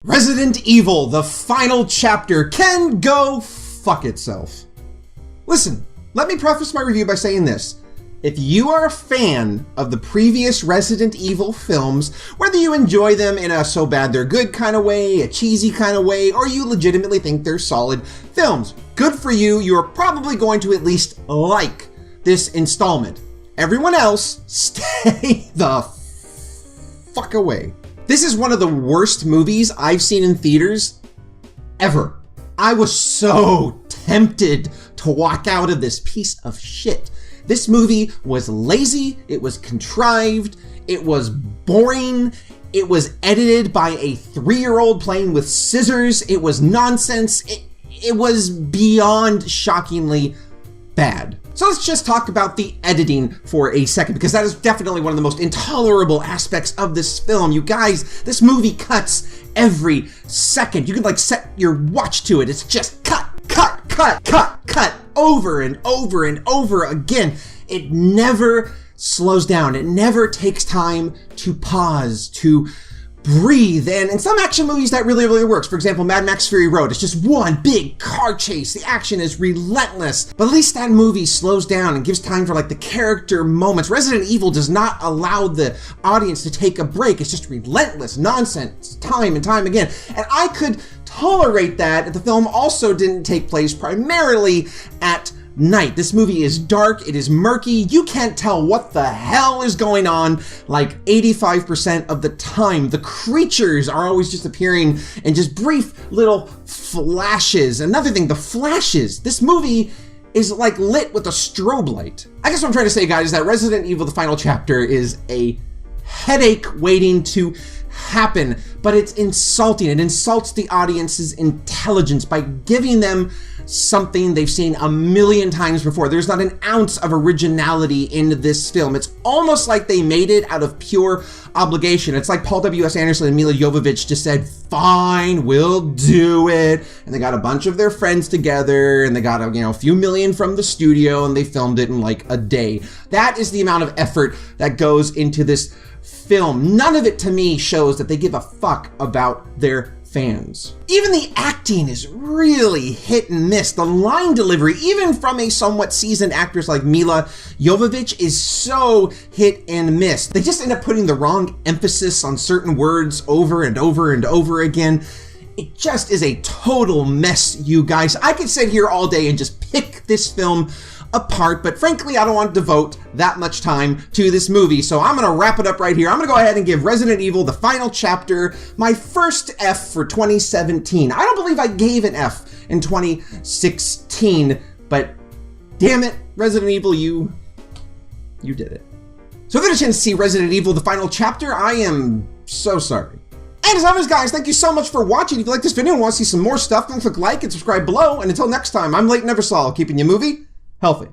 Resident Evil, the final chapter, can go fuck itself. Listen, let me preface my review by saying this. If you are a fan of the previous Resident Evil films, whether you enjoy them in a so bad they're good kind of way, a cheesy kind of way, or you legitimately think they're solid films, good for you. You're probably going to at least like this installment. Everyone else, stay the fuck away. This is one of the worst movies I've seen in theaters ever. I was so tempted to walk out of this piece of shit. This movie was lazy, it was contrived, it was boring, it was edited by a 3-year-old playing with scissors, it was nonsense, it was beyond shockingly bad. So let's just talk about the editing for a second, because that is definitely one of the most intolerable aspects of this film. You guys, this movie cuts every second. You can like set your watch to it. It's just cut, cut, cut, cut, cut, over and over and over again. It never slows down. It never takes time to pause, to breathe. And in some action movies that really works. For example, Mad Max Fury Road. It's just one big car chase. The action is relentless. But at least that movie slows down and gives time for like the character moments. Resident Evil does not allow the audience to take a break. It's just relentless nonsense, time and time again. And I could tolerate that if the film also didn't take place primarily at night. This movie is dark, it is murky, you can't tell what the hell is going on like 85% of the time. The creatures are always just appearing in just brief little flashes. Another thing, the flashes. This movie is like lit with a strobe light. I guess what I'm trying to say, guys, is that Resident Evil, the final chapter, is a headache waiting to happen, but it's insulting. It insults the audience's intelligence by giving them something they've seen a million times before. There's not an ounce of originality in this film. It's almost like they made it out of pure obligation. It's like Paul W.S. Anderson and Milla Jovovich just said, fine, we'll do it. And they got a bunch of their friends together and they got a few million from the studio and they filmed it in like a day. That is the amount of effort that goes into this film. None of it to me shows that they give a fuck about their fans. Even the acting is really hit and miss. The line delivery, even from a somewhat seasoned actress like Milla Jovovich, is so hit and miss. They just end up putting the wrong emphasis on certain words over and over and over again. It just is a total mess, you guys. I could sit here all day and just pick this film apart, but frankly, I don't want to devote that much time to this movie, so I'm gonna wrap it up right here. I'm gonna go ahead and give Resident Evil, the final chapter, my first F for 2017. I don't believe I gave an F in 2016, but damn it, Resident Evil, you did it. So if you had a chance to see Resident Evil, the final chapter, I am so sorry. And as always, guys, thank you so much for watching. If you like this video and want to see some more stuff, then click like and subscribe below. And until next time, I'm Leighton Eversole, keeping you movie healthy.